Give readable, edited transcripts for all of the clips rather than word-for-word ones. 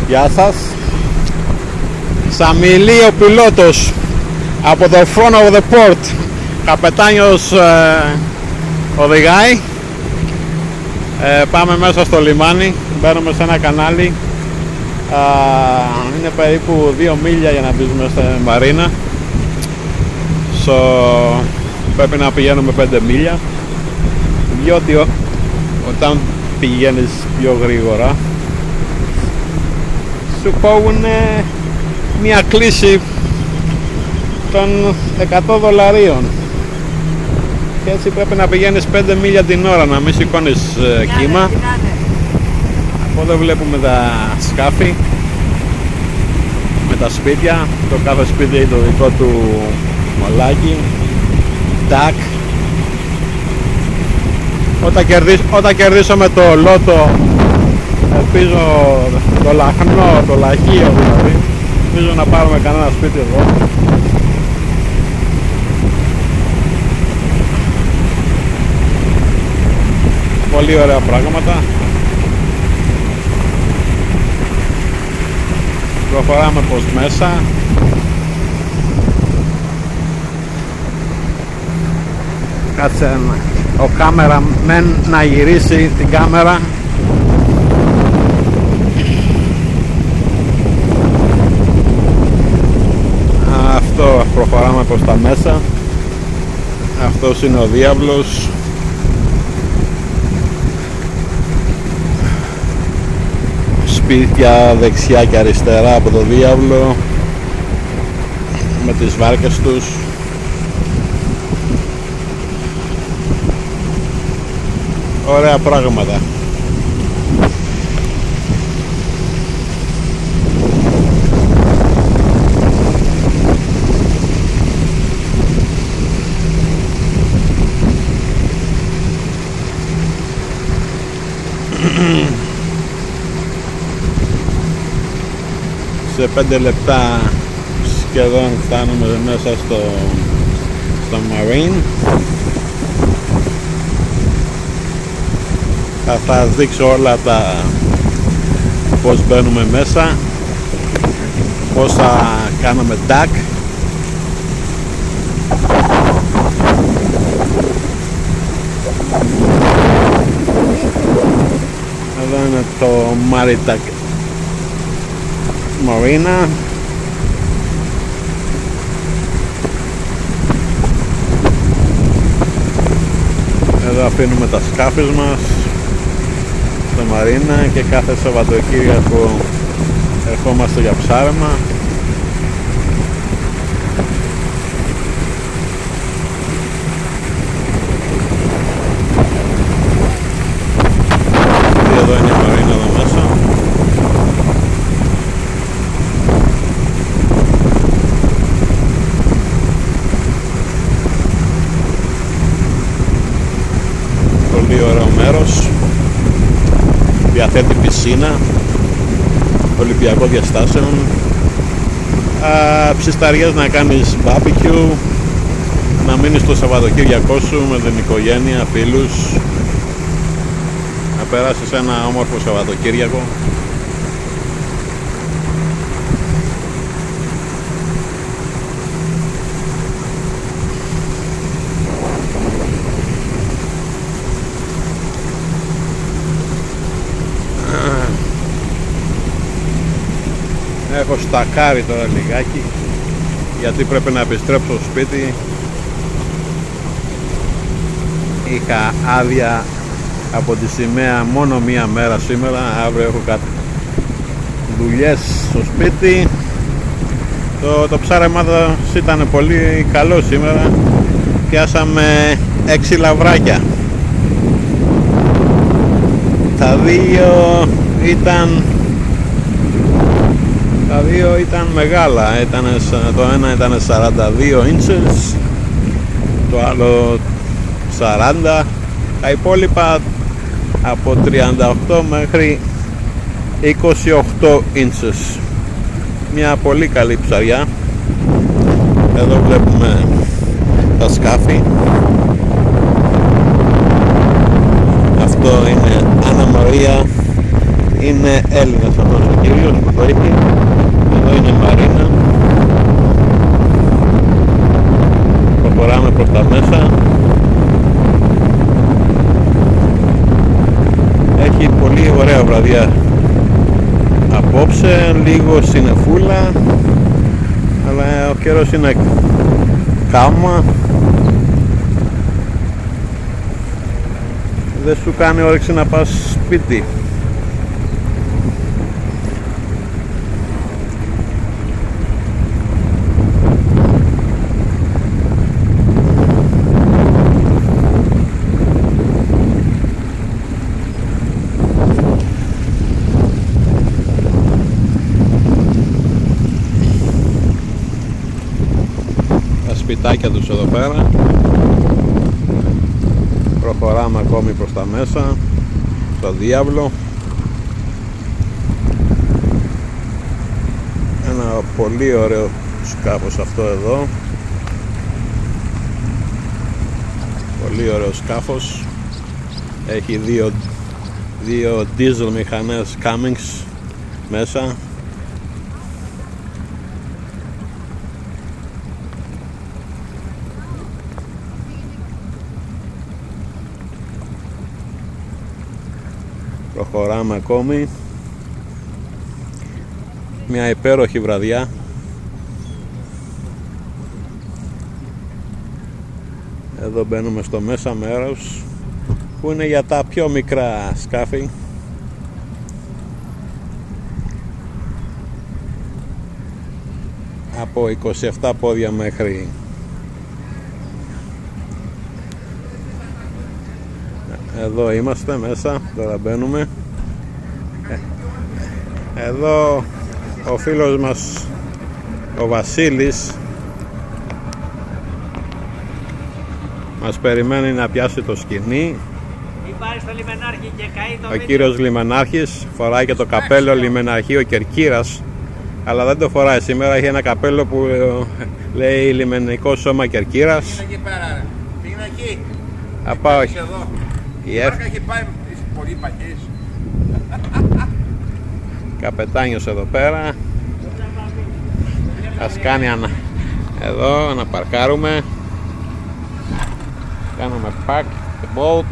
Γεια σας. Σα μιλεί ο πιλότος από το front of the port. Καπετάνιος οδηγάει. Πάμε μέσα στο λιμάνι. Μπαίνουμε σε ένα κανάλι. Είναι περίπου 2 μίλια για να μπούμε στη μαρίνα. Πρέπει να πηγαίνουμε 5 μίλια. Διότι όταν πηγαίνεις πιο γρήγορα σου κόβουν μια κλίση των $100 και έτσι πρέπει να πηγαίνεις 5 μίλια την ώρα, να μην σηκώνεις κύμα. Από εδώ βλέπουμε τα σκάφη με τα σπίτια. Το κάθε σπίτι έχει το δικό του μολάκι, τάκ. Όταν κερδίσαμε το λότο, ελπίζω το λαχνό, το λαχείο δηλαδή, ελπίζω να πάρουμε κανένα σπίτι εδώ. Πολύ ωραία πράγματα. Προχωράμε προς μέσα. Κάτσε ο κάμεραμεν να γυρίσει την κάμερα. Αυτό, προχωράμε προς τα μέσα. Αυτός είναι ο διάβλος. Σπίτια δεξιά και αριστερά από το διάβλο με τις βάρκες τους. Ωραία πράγματα. Σε 5 λεπτά σχεδόν φτάνουμε μέσα στο Marine. Θα σας δείξω όλα τα πώς μπαίνουμε μέσα, πώς θα κάνουμε DAC. Εδώ είναι το Maritac Marina. Εδώ αφήνουμε τα σκάφη μας στο Μαρίνα και κάθε Σαββατοκύριακο ερχόμαστε για ψάρεμα. Εδώ είναι η Μαρίνα εδώ μέσα. Πολύ ωραίο μέρος. Διαθέτει πισίνα, ολυμπιακό διαστάσεων, ψισταριές να κάνεις barbecue, να μείνεις το Σαββατοκύριακό σου με την οικογένεια, φίλους, να περάσεις ένα όμορφο Σαββατοκύριακο. Έχω στακάρει τώρα λιγάκι γιατί πρέπει να επιστρέψω στο σπίτι. Είχα άδεια από τη σημαία μόνο μία μέρα σήμερα. Αύριο έχω κάτι δουλειές στο σπίτι. Το ψάρεμα ήταν πολύ καλό σήμερα. Πιάσαμε 6 λαβράκια. Τα δύο ήταν μεγάλα. Το ένα ήταν 42 inches, το άλλο 40. Τα υπόλοιπα από 38 μέχρι 28 inches. Μια πολύ καλή ψαριά. Εδώ βλέπουμε τα σκάφη. Αυτό είναι Άννα Μαρία Είναι Έλληνας αυτός ο κύριος που το έχει. Εδώ είναι μαρίνα. Προχωράμε προς τα μέσα. Έχει πολύ ωραία βραδιά απόψε, λίγο συννεφούλα, αλλά ο καιρός είναι κάλμα. Δεν σου κάνει όρεξη να πας σπίτι. Τα σπιτάκια τους εδώ πέρα. Προχωράμε ακόμη προς τα μέσα, στο διάβλο. Ένα πολύ ωραίο σκάφος αυτό εδώ. Πολύ ωραίο σκάφος. Έχει δύο diesel μηχανές Cummins μέσα. Προχωράμε ακόμη. Μια υπέροχη βραδιά. Εδώ μπαίνουμε στο μέσα μέρος που είναι για τα πιο μικρά σκάφη. Από 27 πόδια μέχρι εδώ είμαστε μέσα, τώρα μπαίνουμε. Εδώ ο φίλος μας ο Βασίλης μας περιμένει να πιάσει το σκηνή. Ο κύριος Λιμενάρχης φοράει και το καπέλο Λιμεναρχείο Κερκύρας, αλλά δεν το φοράει σήμερα, έχει ένα καπέλο που λέει Λιμενικό Σώμα Κερκύρας. Πήγαινε εκεί. Απάω. Η μάρκα έχει πάει πολύ παγιές. Καπετάνιος εδώ πέρα. Ας κάνει εδώ να παρκάρουμε. Κάνουμε park the boat.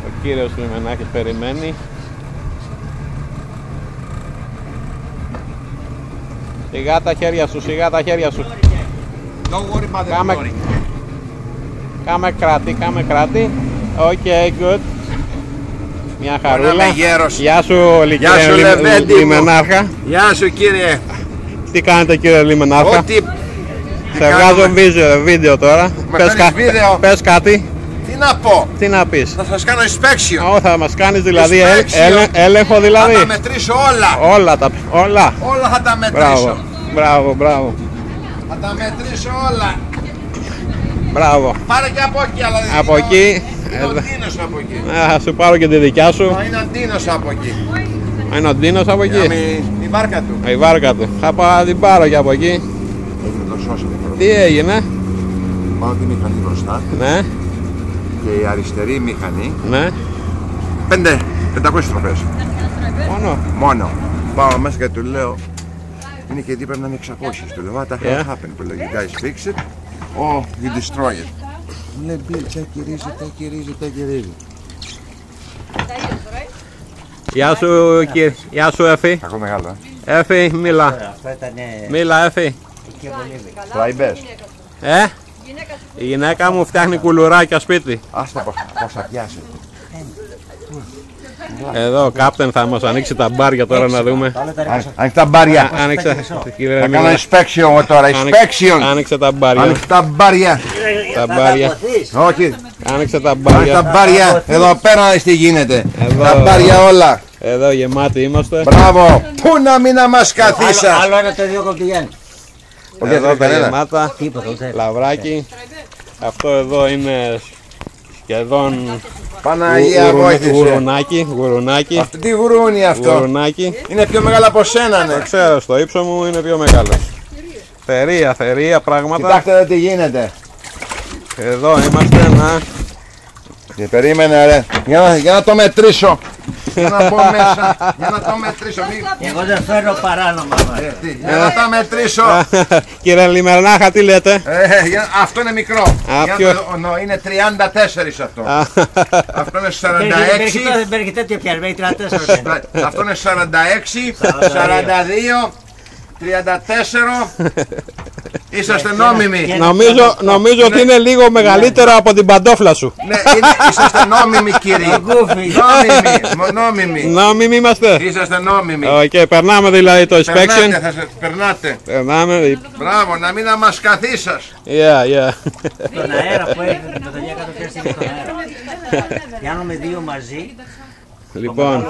Ο κύριος Λιμενάκης περιμένει. Σιγά τα χέρια σου, σιγά τα χέρια σου. Κάμε κράτη. Okay, good. Μια χαρούλα. Γεια σου Λιμενάρχα. Γεια σου κύριε. Τι κάνετε κύριε Λιμενάρχα? Ό,τι... Σε βγάζω βίντεο τώρα. Πες κάτι. Τι να πω? Τι να πεις? Θα σας κάνω inspection. Θα μας κάνεις δηλαδή έλεγχο δηλαδή. Θα τα μετρήσω όλα. Όλα θα τα μετρήσω. Μπράβο. Θα τα μετρήσω όλα. Μπράβο. Πάρε και από εκεί, αλλά δεν από εκεί. Είναι ο Ντίνος από εκεί. Θα σου πάρω και τη δικιά σου. Είναι ο Ντίνος από εκεί. Είναι ο Ντίνος από εκεί. Η βάρκα του. Η βάρκα του. Θα την πάρω και από εκεί. Έγινε το σώσιμο. Τι έγινε? Πάω τη μηχανή μπροστά. Ναι. Και η αριστερή μηχανή. Ναι. 500 στροφές. Μόνο. Πάω μέσα και του λέω. Είναι και τι πρέπει να είναι 600. Του λέω, what the hell happened? Του λέω, you guys fix it. Oh, you destroy it. Μου λέει, Bill, τα γυρίζει. Γεια σου Εφη. Κακό μεγάλο, Εφη, μίλα. Μίλα Εφη. Τραϊμπές. Η γυναίκα μου φτιάχνει κουλουράκια σπίτι. Άστα πώς θα πιάσει. Εδώ ο κάπτεν θα μας ανοίξει τα μπάρια τώρα να δούμε. Άνοιξε τα μπάρια. Θα κάνω inspection τώρα. Άνοιξε τα μπάρια. Άνοιξε τα μπάρια. Όχι. Άνοιξε τα μπάρια. Τα μπάρια. Εδώ πέρα τι γίνεται. Τα μπάρια όλα. Εδώ γεμάτοι είμαστε. Μπράβο. Πού να μην να μας καθίσα. Άλλο ένα το δύο κοπηγιάνει. Εδώ τα γεμάτα. Λαβράκι. Αυτό εδώ είναι σχεδόν Παναγία γουρουνάκι. Αυτό τι γουρούνι αυτό. Γουρουνάκι. Είναι πιο μεγάλο από σένα, ναι. Το ξέρω, στο ύψο μου είναι πιο μεγάλο. Θερία πράγματα. Κοιτάξτε τι γίνεται. Εδώ είμαστε, να. Και περίμενε ρε, για να το μετρήσω. Για να πω μέσα, για να το μετρήσω. Εγώ δεν φέρω παράνομα. Για να το μετρήσω. Κύριε Λιμερνάχα, τι λέτε? Αυτό είναι μικρό. Είναι 34 αυτό. Αυτό είναι 46. Δεν παίρνει τέτοιο πιάρι, 34. Αυτό είναι 46, 42, 34. Είσαστε νόμιμοι. Νομίζω ότι είναι λίγο μεγαλύτερο από την παντόφλα σου. Ναι, είσαστε νόμιμοι κύριοι. Νόμιμοι. Νόμιμοι είμαστε. Είσαστε νόμιμοι. Οκ, περνάμε δηλαδή το inspection. Περνάτε. Περνάμε. Μπράβο, να μην μας καθίσας. Yeah. Τον αέρα που έχει με το 900 στον αέρα. Πιάνουμε δύο μαζί. Λοιπόν,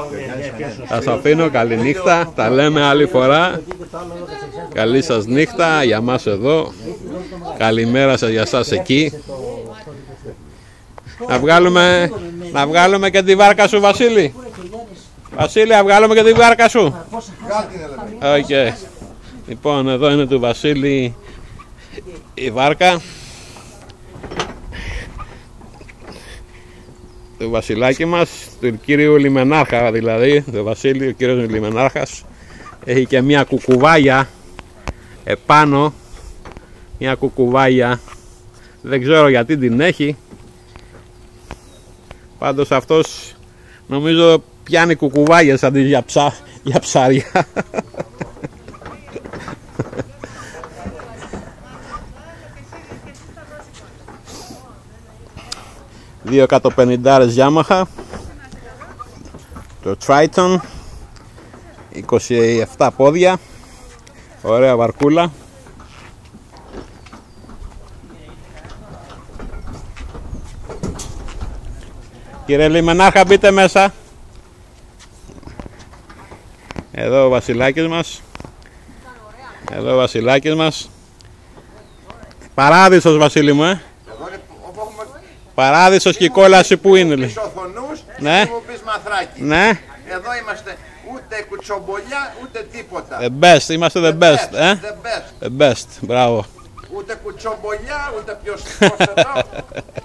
σας αφήνω, καλή νύχτα, τα λέμε άλλη φορά. Καλή σας νύχτα για μας εδώ. Καλημέρα σας για σας εκεί. Να βγάλουμε και τη βάρκα σου, Βασίλη. Βασίλη, να βγάλουμε και τη βάρκα σου. Okay. Λοιπόν, εδώ είναι του Βασίλη η βάρκα. Το βασιλάκι μας, του κύριου Λιμενάρχα δηλαδή, το Βασίλη, ο κύριος Λιμενάρχας, έχει και μια κουκουβάγια επάνω, μια κουκουβάγια, δεν ξέρω γιατί την έχει, πάντως αυτός νομίζω πιάνει κουκουβάγιες αντί για ψάρια. 250 Yamaha, το Triton, 27 πόδια, ωραία βαρκούλα. Κύριε Λιμενάρχα, μπείτε μέσα. Εδώ ο Βασιλάκης μας. Εδώ ο Βασιλάκης μας. Παράδεισος, Βασίλη μου, Παράδεισος και η κόλαση που είναι, λέει. Ναι. Ναι. Εδώ είμαστε ούτε κουτσομπολιά ούτε τίποτα. The best, είμαστε the best, The best, μπράβο. Ούτε κουτσομπολιά, ούτε ποιος εδώ,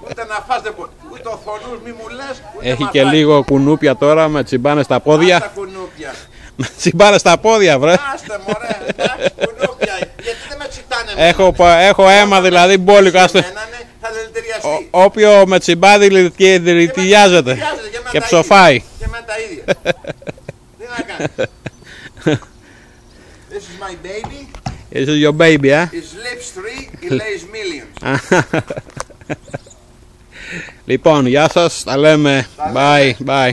ούτε να φας δεν μπορεί. Ούτε οθονούς μη μου λες, ούτε έχει και λίγο κουνούπια τώρα με τσιμπάνε στα πόδια. Άστα κουνούπια. Με τσιμπάνε στα πόδια, βρε. Άστε μωρέ, εντάξει κουνούπια. Γιατί δεν με τσιτάνε. Έχω αίμα δηλαδή μπόλικο. Όποιο με τσιμπάδι δηλητηριάζεται και ψοφάει. Και με τα ίδια. Τι να κάνεις. This is my baby. This is your baby, He sleeps 3, he lays millions. Λοιπόν, γεια σας, τα λέμε. Bye.